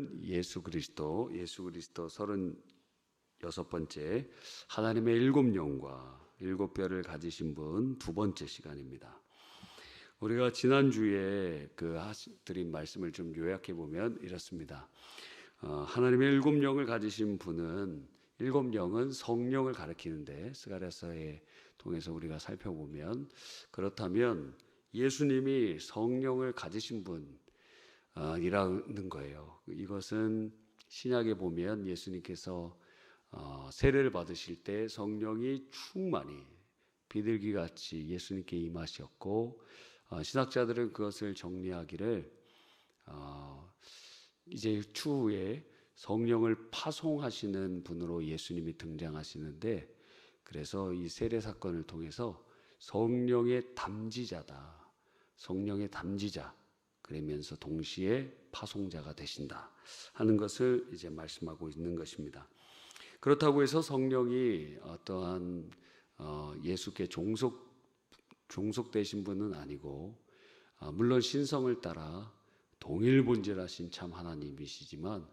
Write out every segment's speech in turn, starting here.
시간은 예수 그리스도 36번째 하나님의 일곱 영과 일곱 뼈를 가지신 분 두 번째 시간입니다. 우리가 지난주에 드린 말씀을 좀 요약해 보면 이렇습니다. 하나님의 일곱 영을 가지신 분은, 일곱 영은 성령을 가리키는데 스가랴서에 통해서 우리가 살펴보면, 그렇다면 예수님이 성령을 가지신 분이라는 거예요. 이것은 신약에 보면 예수님께서 세례를 받으실 때 성령이 충만히 비둘기같이 예수님께 임하셨고, 신학자들은 그것을 정리하기를 이제 추후에 성령을 파송하시는 분으로 예수님이 등장하시는데, 그래서 이 세례 사건을 통해서 성령의 담지자다, 성령의 담지자, 그러면서 동시에 파송자가 되신다 하는 것을 이제 말씀하고 있는 것입니다. 그렇다고 해서 성령이 어떠한 예수께 종속되신 분은 아니고, 물론 신성을 따라 동일본질하신 참 하나님이시지만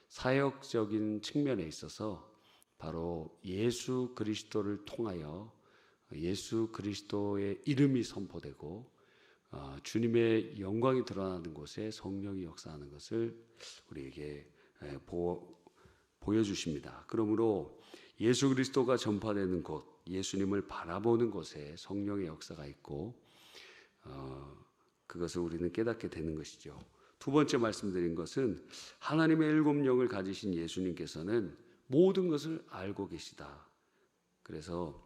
사역적인 측면에 있어서 바로 예수 그리스도를 통하여 예수 그리스도의 이름이 선포되고 주님의 영광이 드러나는 곳에 성령이 역사하는 것을 우리에게 보여주십니다. 그러므로 예수 그리스도가 전파되는 곳, 예수님을 바라보는 곳에 성령의 역사가 있고, 그것을 우리는 깨닫게 되는 것이죠. 두 번째 말씀드린 것은 하나님의 일곱 영을 가지신 예수님께서는 모든 것을 알고 계시다. 그래서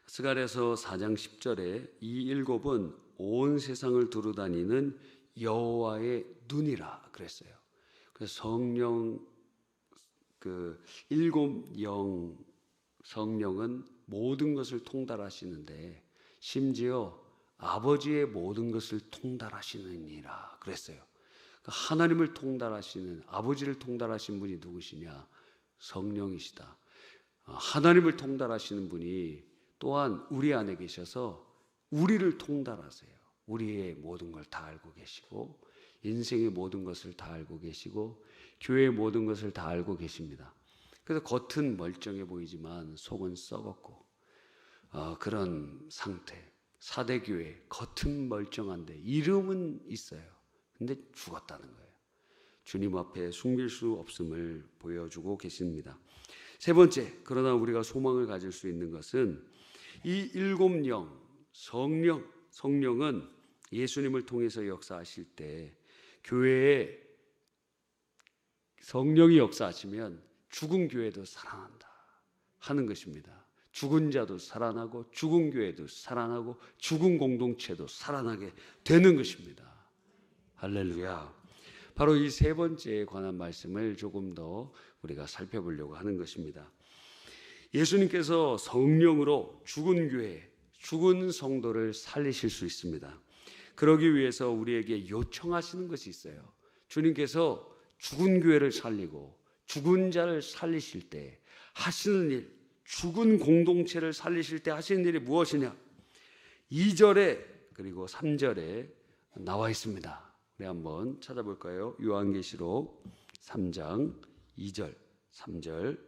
스가랴서 4장 10절에 이 일곱은 온 세상을 두루다니는 여호와의 눈이라 그랬어요. 그래서 성령, 일곱 영, 성령은 모든 것을 통달하시는데 심지어 아버지의 모든 것을 통달하시느니라 그랬어요. 하나님을 통달하시는, 아버지를 통달하신 분이 누구시냐? 성령이시다. 하나님을 통달하시는 분이 또한 우리 안에 계셔서 우리를 통달하세요. 우리의 모든 걸 다 알고 계시고, 인생의 모든 것을 다 알고 계시고, 교회의 모든 것을 다 알고 계십니다. 그래서 겉은 멀쩡해 보이지만 속은 썩었고, 그런 상태. 사대교회 겉은 멀쩡한데 이름은 있어요. 근데 죽었다는 거예요. 주님 앞에 숨길 수 없음을 보여주고 계십니다. 세 번째, 그러나 우리가 소망을 가질 수 있는 것은 이 일곱 영, 성령은 예수님을 통해서 역사하실 때 교회에 성령이 역사하시면 죽은 교회도 살아난다 하는 것입니다. 죽은 자도 살아나고 죽은 교회도 살아나고 죽은 공동체도 살아나게 되는 것입니다. 할렐루야. 바로 이 세 번째에 관한 말씀을 조금 더 우리가 살펴보려고 하는 것입니다. 예수님께서 성령으로 죽은 교회, 죽은 성도를 살리실 수 있습니다. 그러기 위해서 우리에게 요청하시는 것이 있어요. 주님께서 죽은 교회를 살리고 죽은 자를 살리실 때 하시는 일, 죽은 공동체를 살리실 때 하시는 일이 무엇이냐? 2절에 그리고 3절에 나와 있습니다. 우리 한번 찾아볼까요? 요한계시록 3장 2절, 3절.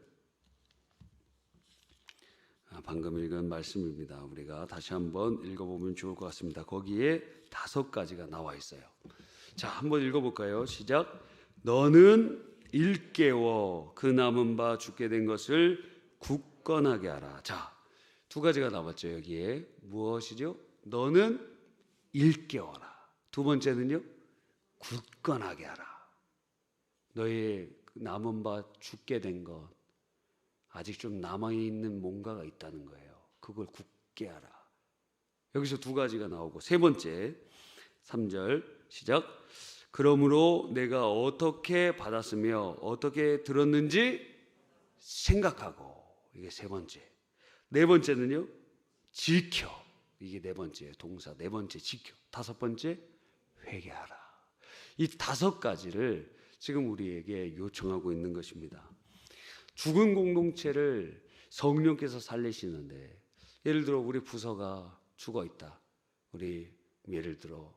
방금 읽은 말씀입니다. 우리가 다시 한번 읽어보면 좋을 것 같습니다. 거기에 5가지가 나와 있어요. 자, 한번 읽어볼까요? 시작. 너는 일깨워 그 남은 바 죽게 된 것을 굳건하게 하라. 자, 2가지가 나왔죠. 여기에 무엇이죠? 너는 일깨워라. 두 번째는요, 굳건하게 하라. 너의 남은 바 죽게 된 것, 아직 좀 남아있는 뭔가가 있다는 거예요. 그걸 굳게 하라. 여기서 2가지가 나오고, 세 번째 3절 시작. 그러므로 내가 어떻게 받았으며 어떻게 들었는지 생각하고, 이게 세 번째. 네 번째는요, 지켜. 이게 네 번째 동사, 네 번째 지켜. 5번째 회개하라. 이 5가지를 지금 우리에게 요청하고 있는 것입니다. 죽은 공동체를 성령께서 살리시는데, 예를 들어 우리 부서가 죽어 있다. 우리 예를 들어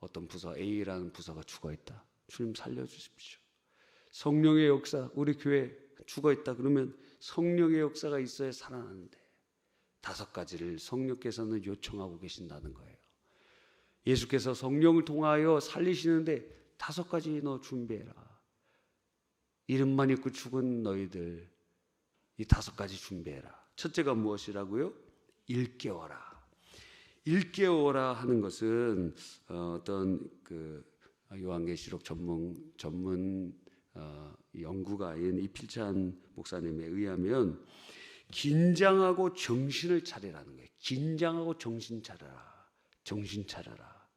어떤 부서 A라는 부서가 죽어 있다. 주님 살려주십시오. 성령의 역사, 우리 교회 죽어있다 그러면 성령의 역사가 있어야 살아나는데 5가지를 성령께서는 요청하고 계신다는 거예요. 예수께서 성령을 통하여 살리시는데 5가지 너 준비해라. 이름만 있고 죽은 너희들 이 5가지 준비해라. 첫째가 무엇이라고요? 일깨워라. 일깨워라 하는 것은 어떤 그 요한계시록 전문 연구가인 이필찬 목사님에 의하면 긴장하고 정신을 차리라는 거예요. 긴장하고 정신 차려라. 정신 차려라.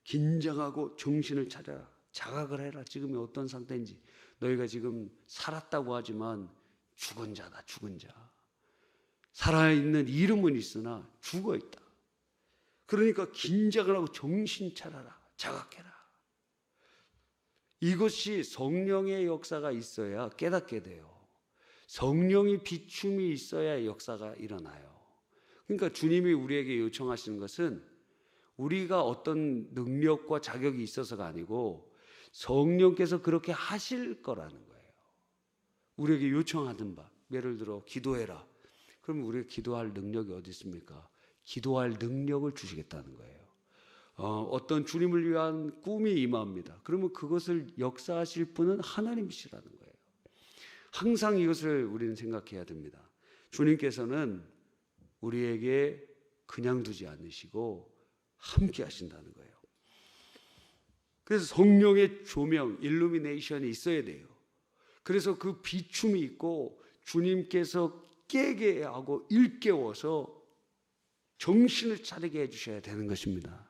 긴장하고 정신을 차려라. 자각을 해라. 지금이 어떤 상태인지. 너희가 지금 살았다고 하지만 죽은 자다. 죽은 자. 살아있는 이름은 있으나 죽어있다. 그러니까 긴장을 하고 정신 차려라. 자각해라. 이것이 성령의 역사가 있어야 깨닫게 돼요. 성령의 비춤이 있어야 역사가 일어나요. 그러니까 주님이 우리에게 요청하시는 것은 우리가 어떤 능력과 자격이 있어서가 아니고 성령께서 그렇게 하실 거라는 거예요. 우리에게 요청하는 바, 예를 들어 기도해라. 그럼 우리가 기도할 능력이 어디 있습니까? 기도할 능력을 주시겠다는 거예요. 어떤 주님을 위한 꿈이 임합니다. 그러면 그것을 역사하실 분은 하나님이시라는 거예요. 항상 이것을 우리는 생각해야 됩니다. 주님께서는 우리에게 그냥 두지 않으시고 함께 하신다는 거예요. 그래서 성령의 조명, 일루미네이션이 있어야 돼요. 그래서 그 비춤이 있고 주님께서 깨게 하고 일깨워서 정신을 차리게 해주셔야 되는 것입니다.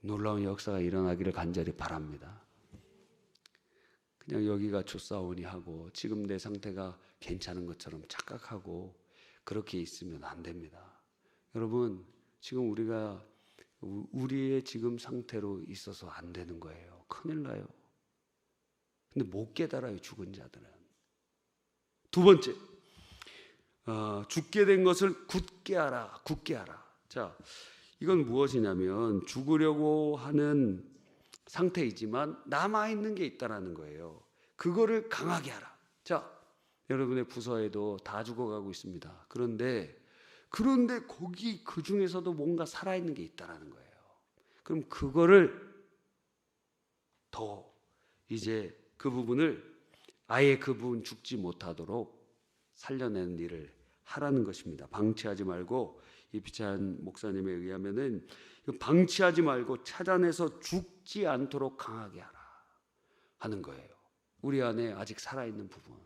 놀라운 역사가 일어나기를 간절히 바랍니다. 그냥 여기가 좋사오니 하고 지금 내 상태가 괜찮은 것처럼 착각하고 그렇게 있으면 안 됩니다. 여러분, 지금 우리가 우리의 지금 상태로 있어서 안 되는 거예요. 큰일 나요. 근데 못 깨달아요, 죽은 자들은. 2번째, 죽게 된 것을 굳게 하라, 굳게 하라. 자, 이건 무엇이냐면 죽으려고 하는 상태이지만 남아있는 게 있다는 거예요. 그거를 강하게 하라. 자, 여러분의 부서에도 다 죽어가고 있습니다. 그런데 거기 그 중에서도 뭔가 살아있는 게 있다는 거예요. 그럼 그거를 더 이제 그 부분을 아예 그 부분 죽지 못하도록 살려내는 일을 하라는 것입니다. 방치하지 말고 이피찬 목사님에 의하면은 방치하지 말고 찾아내서 죽지 않도록 강하게 하라 하는 거예요. 우리 안에 아직 살아있는 부분,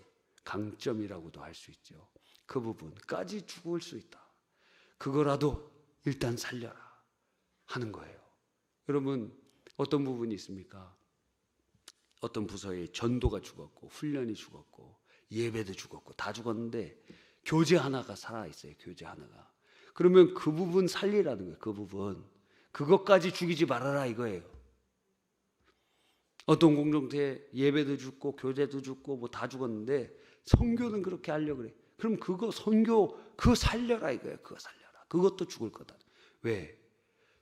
강점이라고도 할 수 있죠. 그 부분까지 죽을 수 있다. 그거라도 일단 살려라 하는 거예요. 여러분, 어떤 부분이 있습니까? 어떤 부서에 전도가 죽었고 훈련이 죽었고 예배도 죽었고 다 죽었는데 교재 하나가 살아있어요. 교재 하나가. 그러면 그 부분 살리라는 거예요. 그 부분. 그것까지 죽이지 말아라 이거예요. 어떤 공동체 예배도 죽고 교재도 죽고 뭐 다 죽었는데 선교는 그렇게 하려고 그래. 그럼 그거 선교 그거 살려라 이거예요. 그거 살려라. 그것도 죽을 거다. 왜?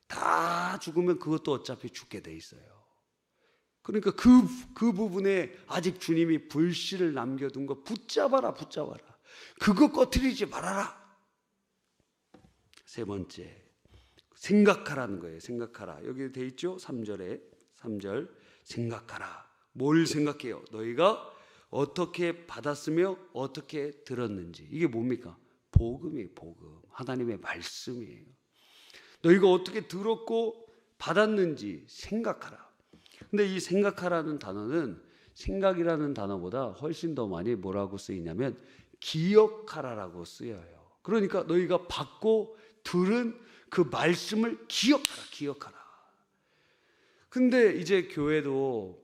다 죽으면 그것도 어차피 죽게 돼 있어요. 그러니까 그 부분에 아직 주님이 불씨를 남겨둔 거 붙잡아라. 그거 꺼트리지 말아라. 3번째, 생각하라는 거예요. 생각하라. 여기 돼 있죠? 3절 생각하라. 뭘 생각해요? 너희가 어떻게 받았으며 어떻게 들었는지. 이게 뭡니까? 복음이에요. 복음. 하나님의 말씀이에요. 너희가 어떻게 들었고 받았는지 생각하라. 근데 이 생각하라는 단어는 생각이라는 단어보다 훨씬 더 많이 뭐라고 쓰이냐면 기억하라라고 쓰여요. 그러니까 너희가 받고 들은 그 말씀을 기억하라. 근데 이제 교회도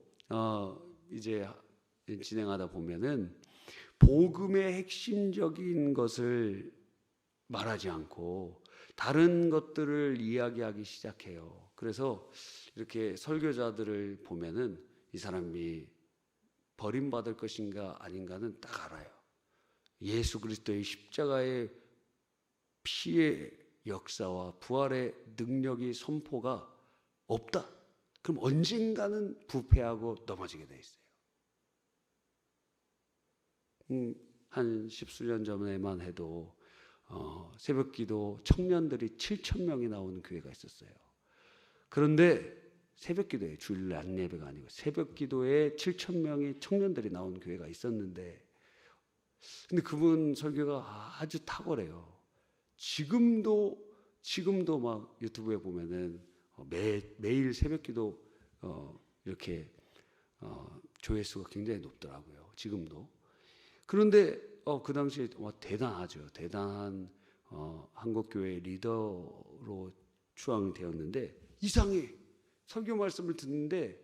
이제 진행하다 보면은 복음의 핵심적인 것을 말하지 않고 다른 것들을 이야기하기 시작해요. 그래서 이렇게 설교자들을 보면은 이 사람이 버림받을 것인가 아닌가는 딱 알아요. 예수 그리스도의 십자가의 피의 역사와 부활의 능력이 선포가 없다. 그럼 언젠가는 부패하고 넘어지게 돼 있어요. 한 십수년 전에만 해도 새벽기도 청년들이 7,000명이 나오는 교회가 있었어요. 그런데 새벽기도에 주일 안예배가 아니고 새벽기도에 7,000명의 청년들이 나온 교회가 있었는데, 근데 그분 설교가 아주 탁월해요. 지금도 막 유튜브에 보면은 매일 새벽기도 이렇게 조회수가 굉장히 높더라고요. 지금도. 그런데 그 당시에 대단하죠. 대단한 한국교회 리더로 추앙되었는데, 이상해. 설교 말씀을 듣는데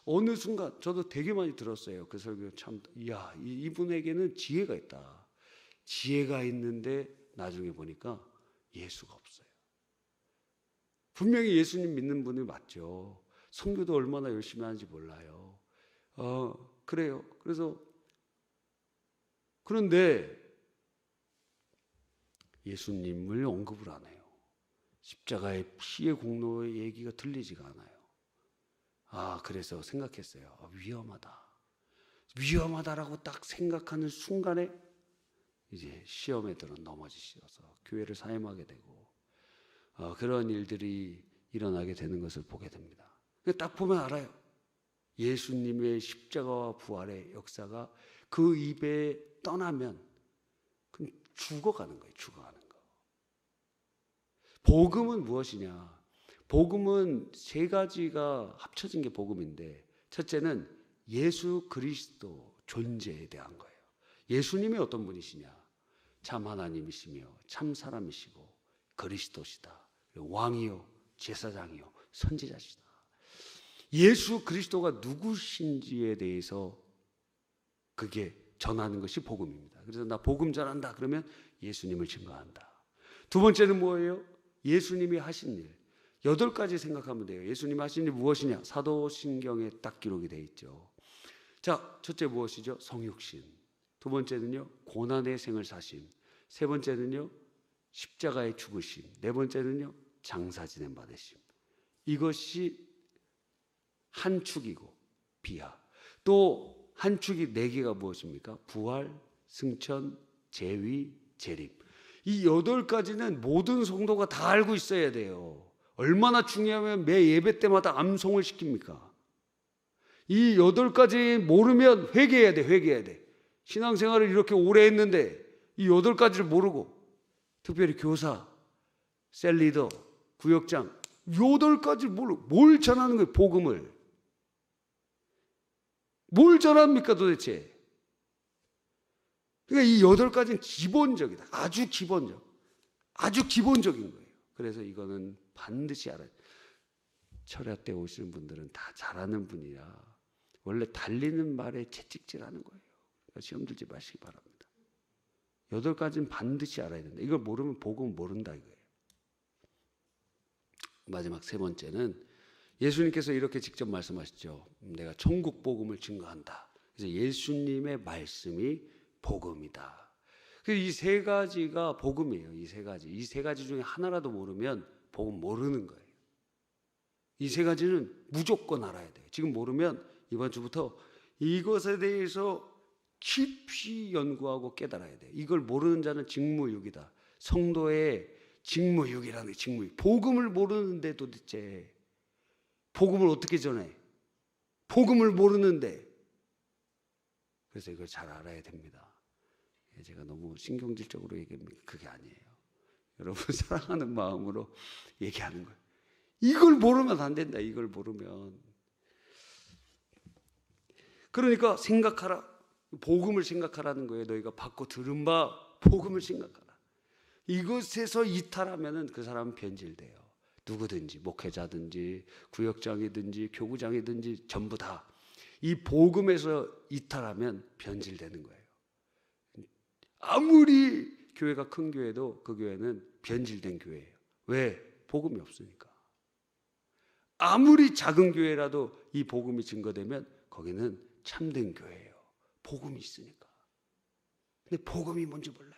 어느 순간 저도 되게 많이 들었어요. 그 설교 참, 이야, 이분에게는 지혜가 있다. 지혜가 있는데 나중에 보니까 예수가 없어요. 분명히 예수님 믿는 분이 맞죠. 선교도 얼마나 열심히 하는지 몰라요. 그래요. 그런데 예수님을 언급을 안 해요. 십자가의 피의 공로의 얘기가 들리지가 않아요. 그래서 생각했어요. 위험하다라고 딱 생각하는 순간에 이제 시험에 들어 넘어지셔서 교회를 사임하게 되고 그런 일들이 일어나게 되는 것을 보게 됩니다. 딱 보면 알아요. 예수님의 십자가와 부활의 역사가 그 입에 떠나면 그럼 죽어가는 거예요. 죽어가는 거. 복음은 무엇이냐? 복음은 세 가지가 합쳐진 게 복음인데, 첫째는 예수 그리스도 존재에 대한 거예요. 예수님이 어떤 분이시냐? 참 하나님이시며 참 사람이시고 그리스도시다. 왕이요 제사장이요 선지자시다. 예수 그리스도가 누구신지에 대해서 그게 전하는 것이 복음입니다. 그래서 나 복음 전한다 그러면 예수님을 증거한다. 두 번째는 뭐예요? 예수님이 하신 일. 8가지 생각하면 돼요. 예수님이 하신 일 무엇이냐? 사도신경에 딱 기록이 되어 있죠. 자, 첫째 무엇이죠? 성육신. 두 번째는요, 고난의 생을 사심. 세 번째는요, 십자가의 죽으심. 네 번째는요, 장사 지냄 받으심. 이것이 한 축이고 비하. 또 한 축이 4개가 무엇입니까? 부활, 승천, 재위, 재림. 이 8가지는 모든 성도가 다 알고 있어야 돼요. 얼마나 중요하면 매 예배 때마다 암송을 시킵니까? 이 8가지 모르면 회개해야 돼. 신앙생활을 이렇게 오래 했는데 이 8가지를 모르고, 특별히 교사, 셀리더, 구역장 8가지를 모르고 뭘 전하는 거예요? 복음을. 뭘 전합니까 도대체? 그러니까 이 8가지는 기본적이다. 아주 기본적인 거예요. 그래서 이거는 반드시 알아야 돼요. 철야 때 오시는 분들은 다 잘하는 분이라 원래 달리는 말에 채찍질하는 거예요. 그러니까 시험 들지 마시기 바랍니다. 8가지는 반드시 알아야 된다. 이걸 모르면 복음 모른다 이거예요. 마지막 세 번째는 예수님께서 이렇게 직접 말씀하시죠. 내가 천국 복음을 증거한다. 그래서 예수님의 말씀이 복음이다. 이 3가지가 복음이에요. 이 세 가지 중에 하나라도 모르면 복음 모르는 거예요. 이 3가지는 무조건 알아야 돼요. 지금 모르면 이번 주부터 이것에 대해서 깊이 연구하고 깨달아야 돼요. 이걸 모르는 자는 직무유기다. 성도의 직무유기라는 게 직무유기. 복음을 모르는데 도대체 복음을 어떻게 전해? 복음을 모르는데. 그래서 이걸 잘 알아야 됩니다. 제가 너무 신경질적으로 얘기하면 그게 아니에요. 여러분 사랑하는 마음으로 얘기하는 거예요. 이걸 모르면 안 된다. 이걸 모르면. 그러니까 생각하라. 복음을 생각하라는 거예요. 너희가 받고 들은 바 복음을 생각하라. 이것에서 이탈하면 그 사람은 변질돼요. 누구든지, 목회자든지 구역장이든지 교구장이든지 전부 다 이 복음에서 이탈하면 변질되는 거예요. 아무리 교회가 큰 교회도 그 교회는 변질된 교회예요. 왜? 복음이 없으니까. 아무리 작은 교회라도 이 복음이 증거되면 거기는 참된 교회예요. 복음이 있으니까. 근데 복음이 뭔지 몰라요.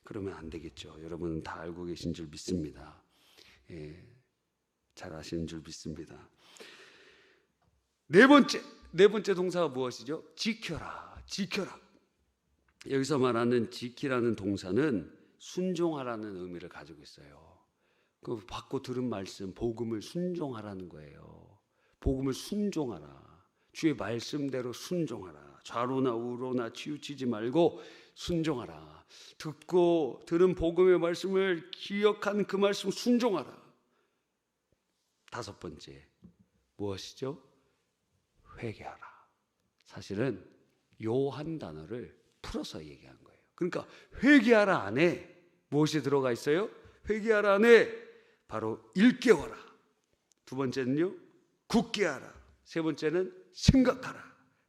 그러면 안 되겠죠. 여러분은 다 알고 계신 줄 믿습니다. 잘 아시는 줄 믿습니다. 네 번째 동사가 무엇이죠? 지켜라, 지켜라. 여기서 말하는 지키라는 동사는 순종하라는 의미를 가지고 있어요. 그 받고 들은 말씀, 복음을 순종하라는 거예요. 복음을 순종하라. 주의 말씀대로 순종하라. 좌로나 우로나 치우치지 말고 순종하라. 듣고 들은 복음의 말씀을 기억한 그 말씀 순종하라. 다섯 번째 무엇이죠? 회개하라. 사실은 요 한 단어를 풀어서 얘기한 거예요. 그러니까 회개하라 안에 무엇이 들어가 있어요? 회개하라 안에 바로 일깨워라. 두 번째는요, 굳게 하라. 세 번째는 생각하라.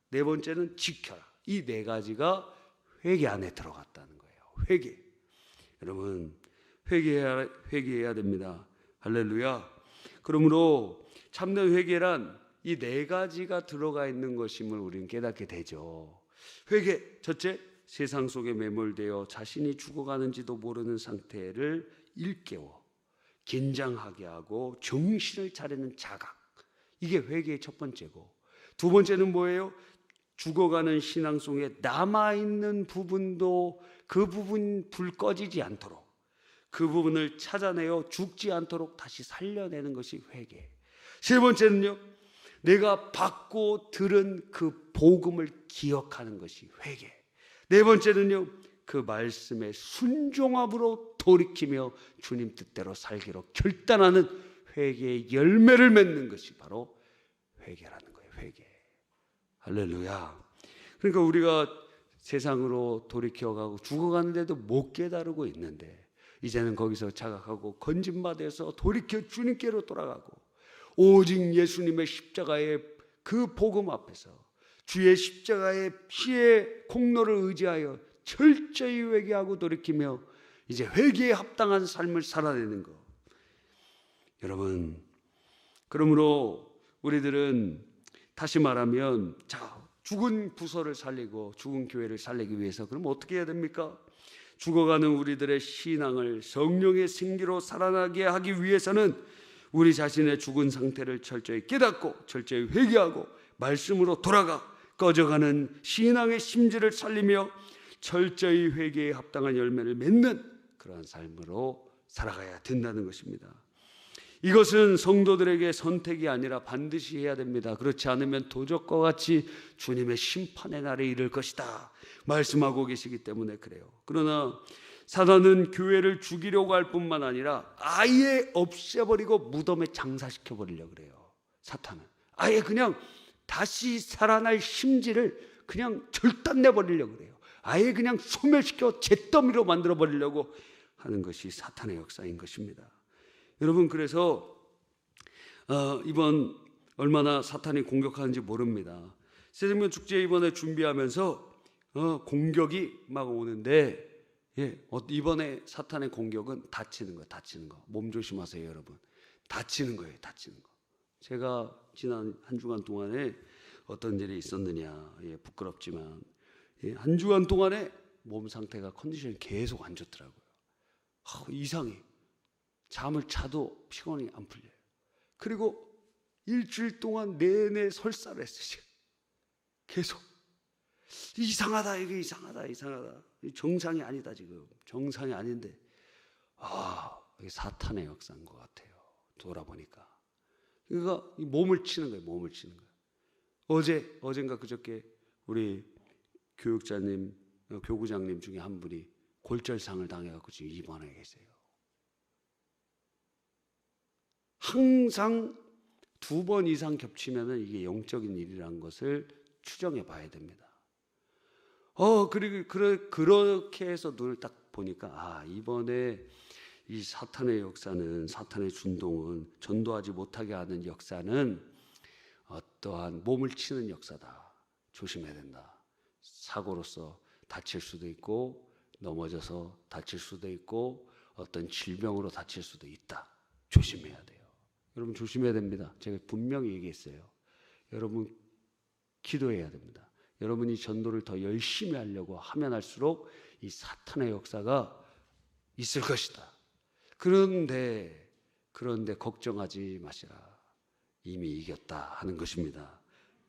네 번째는 지켜라. 이 네 가지가 회개 안에 들어갔다는 거예요. 회개. 여러분, 회개해야 됩니다. 할렐루야. 그러므로 참된 회개란 이 네 가지가 들어가 있는 것임을 우리는 깨닫게 되죠. 회개, 첫째, 세상 속에 매몰되어 자신이 죽어가는지도 모르는 상태를 일깨워 긴장하게 하고 정신을 차리는 자각. 이게 회개의 첫 번째고, 두 번째는 뭐예요? 죽어가는 신앙 속에 남아있는 부분도 그 부분 불 꺼지지 않도록, 그 부분을 찾아내어 죽지 않도록 다시 살려내는 것이 회개. 세 번째는요, 내가 받고 들은 그 복음을 기억하는 것이 회개. 네 번째는요, 그 말씀에 순종함으로 돌이키며 주님 뜻대로 살기로 결단하는 회개의 열매를 맺는 것이 바로 회개라는 거예요. 회개. 할렐루야. 그러니까 우리가 세상으로 돌이켜가고 죽어가는데도 못 깨달고 있는데, 이제는 거기서 자각하고 건진받아서 돌이켜 주님께로 돌아가고 오직 예수님의 십자가의 그 복음 앞에서 주의 십자가의 피의 공로를 의지하여 철저히 회개하고 돌이키며 이제 회개에 합당한 삶을 살아내는 것. 여러분, 그러므로 우리들은 다시 말하면, 자, 죽은 부서를 살리고 죽은 교회를 살리기 위해서 그럼 어떻게 해야 됩니까? 죽어가는 우리들의 신앙을 성령의 생기로 살아나게 하기 위해서는 우리 자신의 죽은 상태를 철저히 깨닫고 철저히 회개하고 말씀으로 돌아가 꺼져가는 신앙의 심지를 살리며 철저히 회개에 합당한 열매를 맺는 그러한 삶으로 살아가야 된다는 것입니다. 이것은 성도들에게 선택이 아니라 반드시 해야 됩니다. 그렇지 않으면 도적과 같이 주님의 심판의 날에 이를 것이다 말씀하고 계시기 때문에 그래요. 그러나 사단은 교회를 죽이려고 할 뿐만 아니라 아예 없애버리고 무덤에 장사시켜버리려고 그래요. 사탄은 아예 그냥 다시 살아날 심지를 그냥 절단내버리려고 그래요. 아예 그냥 소멸시켜 잿더미로 만들어버리려고 하는 것이 사탄의 역사인 것입니다. 여러분, 그래서 이번 얼마나 사탄이 공격하는지 모릅니다. 새생명 축제 이번에 준비하면서 공격이 막 오는데, 이번에 사탄의 공격은 다치는 거, 다치는 거. 몸 조심하세요, 여러분. 다치는 거예요, 다치는 거. 제가 지난 한 주간 동안에 어떤 일이 있었느냐, 부끄럽지만 한 주간 동안에 몸 상태가 컨디션이 계속 안 좋더라고요. 이상해. 잠을 자도 피곤이 안 풀려요. 그리고 일주일 동안 내내 설사를 했어요. 계속 이상하다, 이게 이상하다. 정상이 아니다. 지금 정상이 아닌데, 이게 사탄의 역사인 것 같아요. 돌아보니까. 그러니까 몸을 치는 거예요. 몸을 치는 거예요. 어젠가 그저께 우리 교육자님, 교구장님 중에 한 분이 골절상을 당해갖고 지금 입원해 계세요. 항상 2번 이상 겹치면은 이게 영적인 일이라는 것을 추정해 봐야 됩니다. 그리고 그렇게 해서 눈을 딱 보니까, 이번에 이 사탄의 역사는, 사탄의 준동은, 전도하지 못하게 하는 역사는 어떠한 몸을 치는 역사다. 조심해야 된다. 사고로서 다칠 수도 있고, 넘어져서 다칠 수도 있고, 어떤 질병으로 다칠 수도 있다. 조심해야 돼요. 여러분, 조심해야 됩니다. 제가 분명히 얘기했어요. 여러분, 기도해야 됩니다. 여러분이 전도를 더 열심히 하려고 하면 할수록 이 사탄의 역사가 있을 것이다. 그런데 그런데 걱정하지 마시라. 이미 이겼다 하는 것입니다.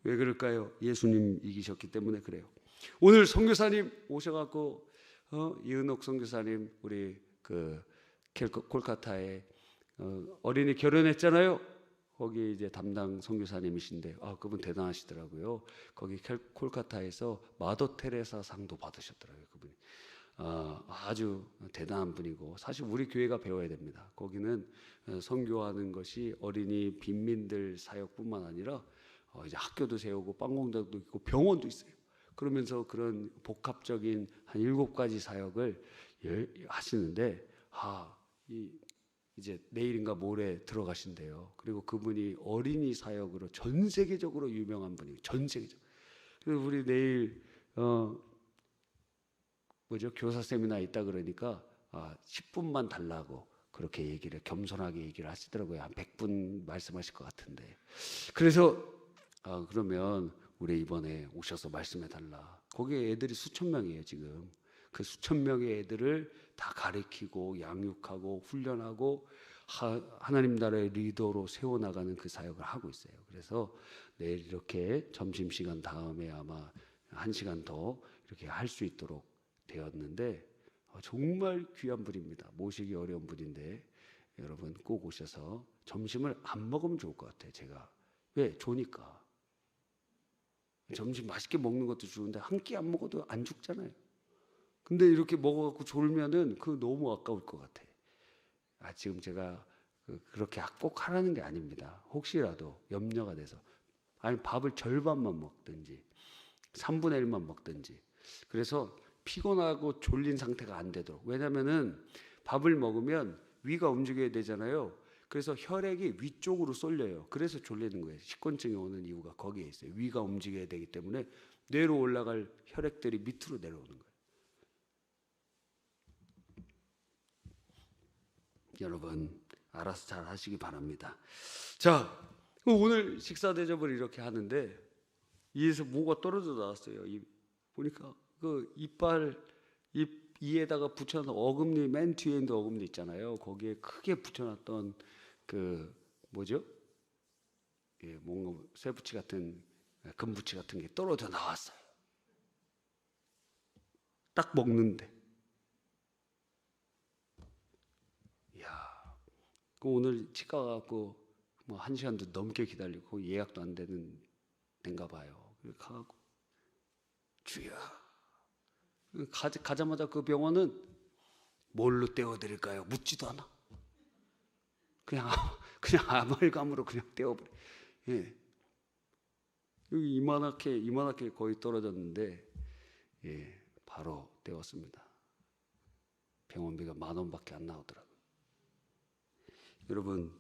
왜 그럴까요? 예수님 이기셨기 때문에 그래요. 오늘 선교사님 오셔갖고 이은옥 선교사님 우리 그 콜카타에 어린이 결혼했잖아요. 거기 이제 담당 선교사님이신데 그분 대단하시더라고요. 거기 콜카타에서 마더 테레사 상도 받으셨더라고요. 그분이 아주 대단한 분이고, 사실 우리 교회가 배워야 됩니다. 거기는 선교하는 것이 어린이 빈민들 사역뿐만 아니라 이제 학교도 세우고 빵공장도 있고 병원도 있어요. 그러면서 그런 복합적인 한 7가지 사역을 하시는데 이제 내일인가 모레 들어가신대요. 그리고 그분이 어린이 사역으로 전 세계적으로 유명한 분이에요. 전 세계적. 그래서 우리 내일 교사 세미나 있다 그러니까 10분만 달라고 그렇게 겸손하게 얘기를 하시더라고요. 한 100분 말씀하실 것 같은데. 그래서 그러면 우리 이번에 오셔서 말씀해 달라. 거기에 애들이 수천 명이에요 지금. 그 수천 명의 애들을 다 가르치고 양육하고 훈련하고 하나님 나라의 리더로 세워나가는 그 사역을 하고 있어요. 그래서 내일 이렇게 점심시간 다음에 아마 1시간 더 이렇게 할 수 있도록 되었는데, 정말 귀한 분입니다. 모시기 어려운 분인데 여러분 꼭 오셔서 점심을 안 먹으면 좋을 것 같아요. 제가 왜? 좋으니까. 점심 맛있게 먹는 것도 좋은데 한 끼 안 먹어도 안 죽잖아요. 근데 이렇게 먹어갖고 졸면은 너무 아까울 것 같아. 지금 제가 그렇게 꼭 하라는 게 아닙니다. 혹시라도 염려가 돼서 밥을 절반만 먹든지 3분의 1만 먹든지. 그래서 피곤하고 졸린 상태가 안 되도록. 왜냐면은 밥을 먹으면 위가 움직여야 되잖아요. 그래서 혈액이 위쪽으로 쏠려요. 그래서 졸리는 거예요. 식곤증이 오는 이유가 거기에 있어요. 위가 움직여야 되기 때문에 뇌로 올라갈 혈액들이 밑으로 내려오는 거예요. 여러분 알아서 잘 하시기 바랍니다. 자, 오늘 식사 대접을 이렇게 하는데 이에서 뭐가 떨어져 나왔어요. 보니까 이에다가 붙여서 어금니, 맨 뒤에 있는 어금니 있잖아요. 거기에 크게 붙여놨던 뭔가 쇠붙이 같은 금붙이 같은 게 떨어져 나왔어요. 딱 먹는데. 오늘 치과 가고 1시간도 넘게 기다리고 예약도 안 된가 봐요. 가고 주여. 가자마자 그 병원은 뭘로 떼어드릴까요? 묻지도 않아. 그냥 아말감으로 그냥 떼어버려. 예. 여기 이만하게 거의 떨어졌는데 바로 떼었습니다. 병원비가 10,000원밖에 안 나오더라고요. 여러분,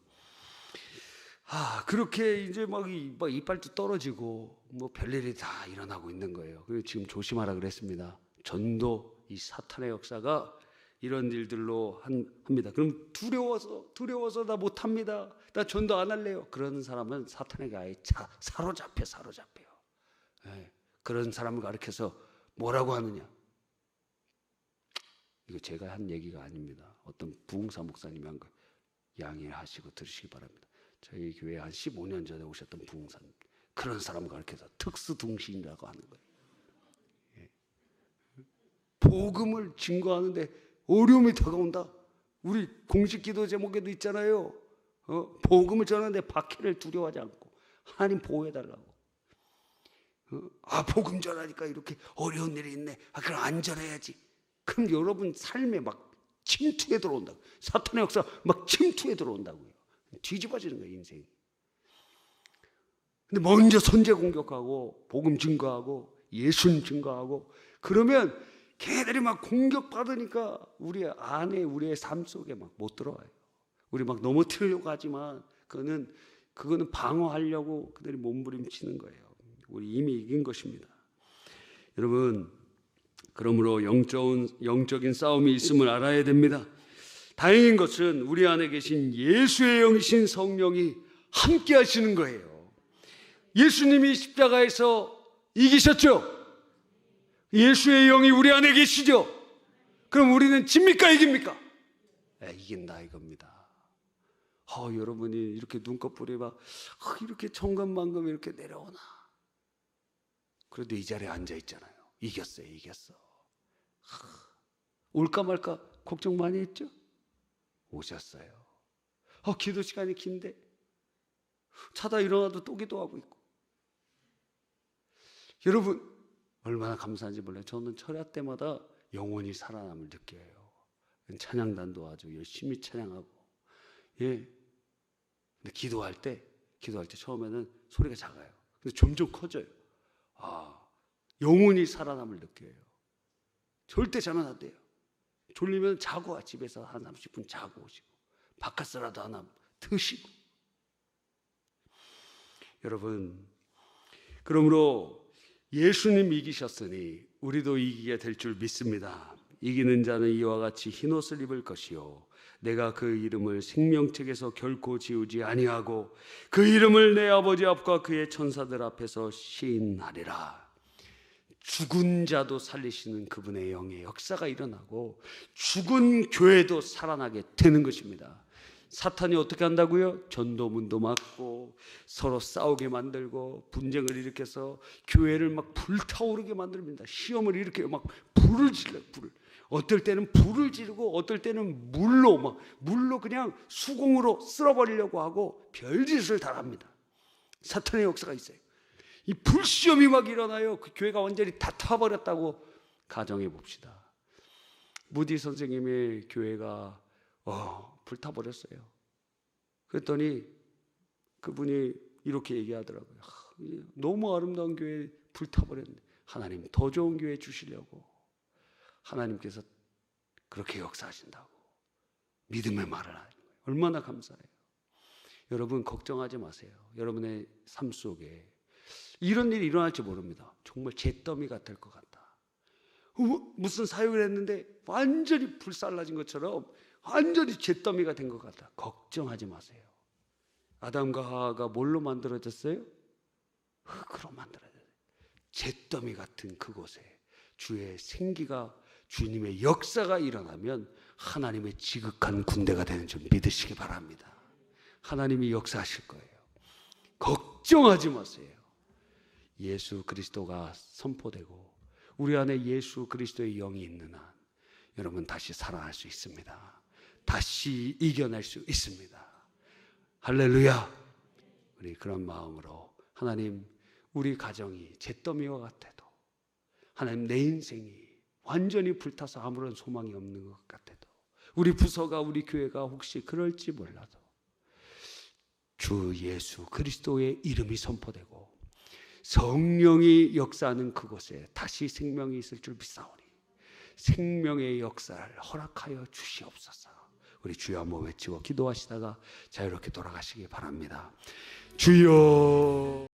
그렇게 이제 막 이빨도 떨어지고 별일이 다 일어나고 있는 거예요. 그리고 지금 조심하라 그랬습니다. 전도, 이 사탄의 역사가 이런 일들로 합니다. 그럼 두려워서 나 못합니다. 나 전도 안 할래요. 그런 사람은 사탄에게 아예 사로잡혀요. 그런 사람을 가르쳐서 뭐라고 하느냐? 이거 제가 한 얘기가 아닙니다. 어떤 부흥사 목사님이 한 거예요. 양해하시고 들으시기 바랍니다. 저희 교회에 한 15년 전에 오셨던 부흥사님, 그런 사람을 가르쳐서 특수둥신이라고 하는 거예요. 복음을 증거하는데 어려움이 다가온다. 우리 공식 기도 제목에도 있잖아요. 복음을 전하는데 박해를 두려워하지 않고 하나님 보호해달라고. 복음 전하니까 이렇게 어려운 일이 있네. 그럼 안 전해야지. 그럼 여러분 삶에 막 침투에 들어온다고. 사탄의 역사 막 침투에 들어온다고요. 뒤집어지는 거예요, 인생이. 근데 먼저 선제 공격하고 복음 증거하고 예수님 증거하고 그러면 걔들이 막 공격받으니까 우리 안에 우리의 삶 속에 막 못 들어와요. 우리 막 넘어뜨리려고 하지만 그거는 방어하려고 그들이 몸부림치는 거예요. 우리 이미 이긴 것입니다. 여러분, 그러므로 영적인 싸움이 있음을 알아야 됩니다. 다행인 것은 우리 안에 계신 예수의 영이신 성령이 함께 하시는 거예요. 예수님이 십자가에서 이기셨죠? 예수의 영이 우리 안에 계시죠? 그럼 우리는 집니까 이깁니까? 이긴다 이겁니다. 여러분이 이렇게 눈꺼풀이 막 이렇게 천근만근 이렇게 내려오나? 그래도 이 자리에 앉아 있잖아요. 이겼어요. 올까 말까 걱정 많이 했죠? 오셨어요. 기도 시간이 긴데 자다 일어나도 또 기도하고 있고. 여러분 얼마나 감사한지 몰라요. 저는 철야 때마다 영혼이 살아남을 느껴요. 찬양단도 아주 열심히 찬양하고. 예. 근데 기도할 때 처음에는 소리가 작아요. 근데 점점 커져요. 영혼이 살아남을 느껴요. 절대 자면 안 돼요. 졸리면 자고 와. 집에서 한 30분 자고 오시고 바카스라도 하나 드시고. 여러분, 그러므로 예수님 이기셨으니 우리도 이기게 될 줄 믿습니다. 이기는 자는 이와 같이 흰옷을 입을 것이요 내가 그 이름을 생명책에서 결코 지우지 아니하고 그 이름을 내 아버지 앞과 그의 천사들 앞에서 시인하리라. 죽은 자도 살리시는 그분의 영의 역사가 일어나고 죽은 교회도 살아나게 되는 것입니다. 사탄이 어떻게 한다고요? 전도문도 막고 서로 싸우게 만들고 분쟁을 일으켜서 교회를 막 불타오르게 만듭니다. 시험을 일으켜요. 막 불을 질러요. 불을. 어떨 때는 불을 지르고 어떨 때는 물로 그냥 수공으로 쓸어버리려고 하고 별짓을 다 합니다. 사탄의 역사가 있어요. 이 불시험이 막 일어나요. 그 교회가 완전히 다 타버렸다고 가정해 봅시다. 무디 선생님의 교회가 불타버렸어요. 그랬더니 그분이 이렇게 얘기하더라고요. 너무 아름다운 교회 불타버렸는데 하나님 더 좋은 교회 주시려고 하나님께서 그렇게 역사하신다고 믿음의 말을 하는 거예요. 얼마나 감사해요. 여러분 걱정하지 마세요. 여러분의 삶 속에 이런 일이 일어날지 모릅니다. 정말 잿더미가 될 것 같다. 무슨 사역을 했는데 완전히 불살라진 것처럼 완전히 잿더미가 된 것 같다. 걱정하지 마세요. 아담과 하와가 뭘로 만들어졌어요? 흙으로 만들어졌어요. 잿더미 같은 그곳에 주의 생기가 주님의 역사가 일어나면 하나님의 지극한 군대가 되는 줄 믿으시기 바랍니다. 하나님이 역사하실 거예요. 걱정하지 마세요. 예수 그리스도가 선포되고 우리 안에 예수 그리스도의 영이 있는 한 여러분 다시 살아날 수 있습니다. 다시 이겨낼 수 있습니다. 할렐루야. 우리 그런 마음으로 하나님 우리 가정이 잿더미와 같아도 하나님 내 인생이 완전히 불타서 아무런 소망이 없는 것 같아도 우리 부서가 우리 교회가 혹시 그럴지 몰라도 주 예수 그리스도의 이름이 선포되고 성령이 역사하는 그곳에 다시 생명이 있을 줄 믿사오니 생명의 역사를 허락하여 주시옵소서. 우리 주여 한번 외치고 기도하시다가 자유롭게 돌아가시기 바랍니다. 주여.